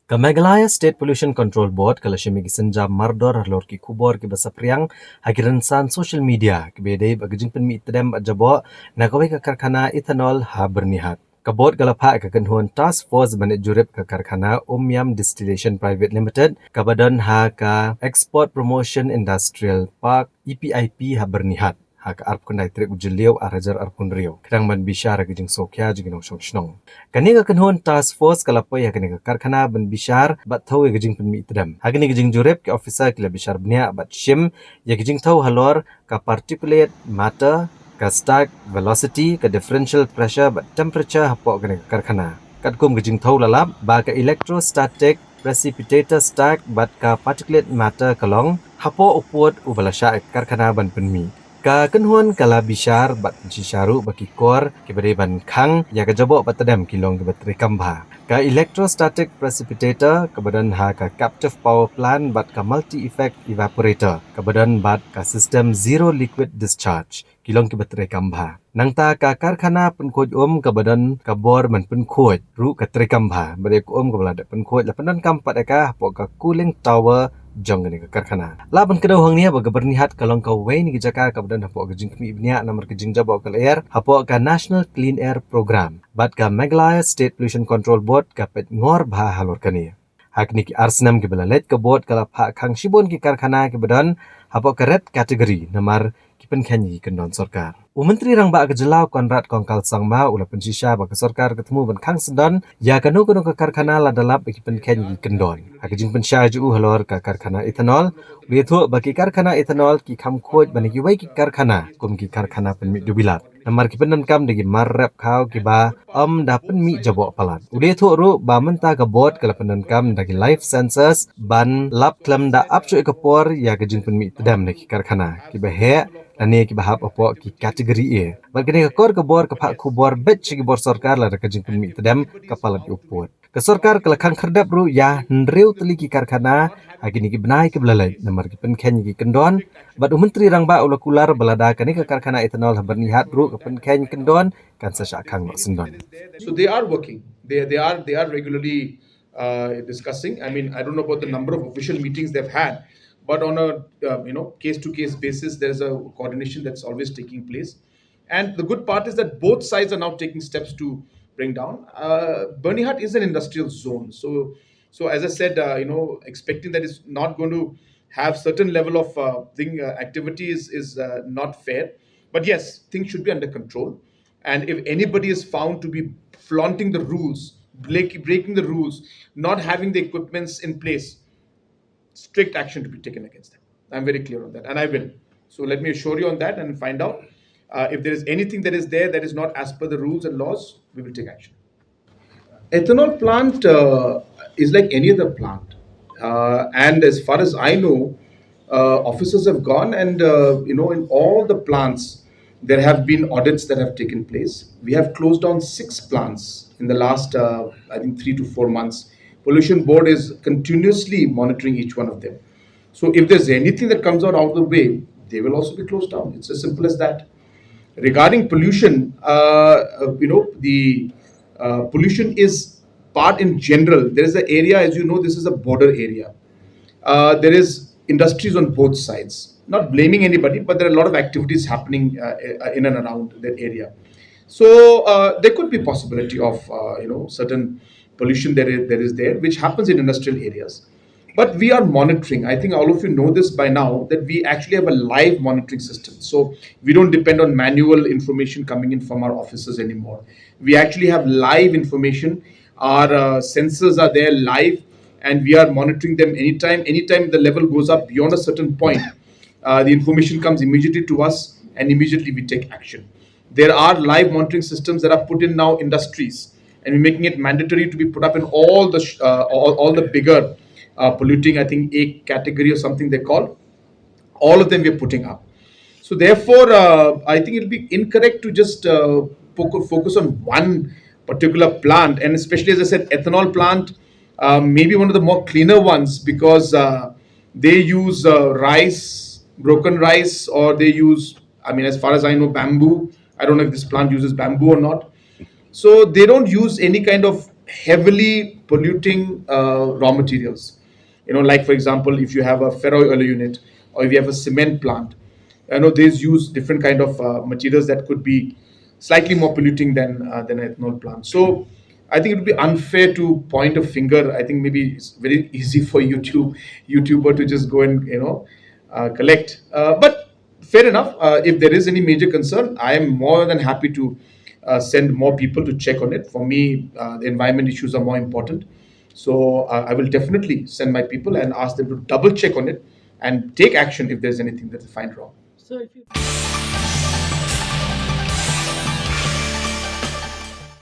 Ka Meghalaya State Pollution Control Board kala shimigi senja mardor halor ki kubor ki basapriang hagiran san social media ki bedai bagajing Pynmih tedem ajabo nagawi ka Karkhana Ethanol ha Byrnihat. Ka board kala pha ka kanhuan task force Jingjurip ka Karkhana Umyam Distillation Private Limited ka badan ha ka Export Promotion Industrial Park EPIP ha Byrnihat. Hak arp kundai trek ujeliau arajar arpun rio kerang man bishar gijing sokya jigino shnong kani ka kanhon task force kalapoy kani ka Karkhana ban bishar bat thau gijing Pynmih tedam hagini gijing jurep ke officer kila bishar bnia bat shim ya gijing thau halor ka particulate matter ka stack velocity ka differential pressure bat temperature hapo kani ka Karkhana katkum gijing thau lalap ba ka electrostatic precipitator stack bat ka particulate matter kalong hapo upward ubalasha Karkhana ban Pynmih ka kanhuan kala bishar bat shisharu baki kor ke bade ban khang ya ka jabo batadam kilong ke batri kambha ka electrostatic precipitator ke badan ha ka captive power plant bat ka multi effect evaporator ke badan bat ka system zero liquid discharge kilong ke batri kambha nangta ka Karkhana penkhoj ke badan ka bor man penkhoj ru ka tri kambha bade ko ke balada penkhoj la panan kampat ka po ka cooling tower jong ni ka Karkhana laban kedau hang ni ba Byrnihat kalong ka way ni jaka ka badan hapo ka Jingpynkhein bnia namar ka jingjabo ka air hapo ka National Clean Air Program bat ka Meghalaya State Pollution Control Board ka pet ngor bha halor kani hakni ki arsnam ke balalet ka board kala pha khang shibon ki Karkhana ke badan hapo ka red category namar ki Kyndon Kyndon sarkar Menteri rang ba kejelau Konrad Kongkal Sangma ula pensisha ba ke sarkar ketemu ban khang sendan ya kanu kanu ke Karkhana la dalap ki Kyndon Kyndon hakijing pensha ju halor ka Karkhana Ethanol uli thu ba ki Karkhana Ethanol ki kham khoj ban ki wai ki Karkhana kum ki Karkhana Pynmih dubilat namar ki penan kam degi marrap khau ki ba da Pynmih jabo palat uli thu ru ba menta ka board kala penan kam dagi life sensors ban lap klam da apcu ekapor ya kijing Pynmih tedam ki Karkhana ki ba he ane ki bahap apo ki kategori e bagini ka kor ka bor ka phak khubor bet chi bor sarkar la ka jing Pynmih tedam kapalat uput ka sarkar ka lakhang khardap ru ya nreu teli ki Karkhana agini ki benai ki belalai namar ki Kyndon ki Kyndon bat menteri rang ba ula kular balada kani ka Karkhana Ethanol Byrnihat ru ka Kyndon kan sa khang no sendon So they are working. They are regularly discussing. I mean, I don't know about the number of official meetings they've had, but on a case to case basis, there's a coordination that's always taking place. And the good part is that both sides are now taking steps to bring down. Byrnihat is an industrial zone, so as I said, expecting that it's not going to have certain level of activity is not fair. But yes, things should be under control. And if anybody is found to be flaunting the rules, breaking the rules, not having the equipments in place, strict action to be taken against them. I'm very clear on that, and I will. So let me assure you on that and find out if there is anything that is there that is not as per the rules and laws, we will take action. Ethanol plant is like any other plant, and as far as I know, officers have gone and in all the plants there have been audits that have taken place. We have closed down 6 plants in the last I think 3 to 4 months. Pollution board is continuously monitoring each one of them. So if there's anything that comes out of the way, they will also be closed down. It's as simple as that. Regarding pollution, the pollution is part in general. There is an area, as you know, this is a border area. There is industries on both sides. Not blaming anybody, but there are a lot of activities happening in and around that area. So there could be possibility of certain pollution that is there, which happens in industrial areas. But we are monitoring. I think all of you know this by now that we actually have a live monitoring system. So we don't depend on manual information coming in from our offices anymore. We actually have live information. Our sensors are there live, and we are monitoring them anytime. Anytime the level goes up beyond a certain point, the information comes immediately to us, and immediately we take action. There are live monitoring systems that are put in now industries, and we're making it mandatory to be put up in all the bigger polluting, I think A category or something they call. All of them we're putting up. So therefore, I think it'll be incorrect to just focus on one particular plant, and especially as I said, ethanol plant, maybe one of the more cleaner ones because they use rice, broken rice, or they use, I mean, as far as I know, bamboo. I don't know if this plant uses bamboo or not. So they don't use any kind of heavily polluting raw materials. Like for example, if you have a ferro oil unit or if you have a cement plant, I know they use different kind of materials that could be slightly more polluting than an ethanol plant. So I think it would be unfair to point a finger. I think maybe it's very easy for YouTuber to just go and collect. But fair enough. If there is any major concern, I am more than happy to send more people to check on it. For me, the environment issues are more important. So I will definitely send my people and ask them to double check on it and take action if there's anything that they find wrong.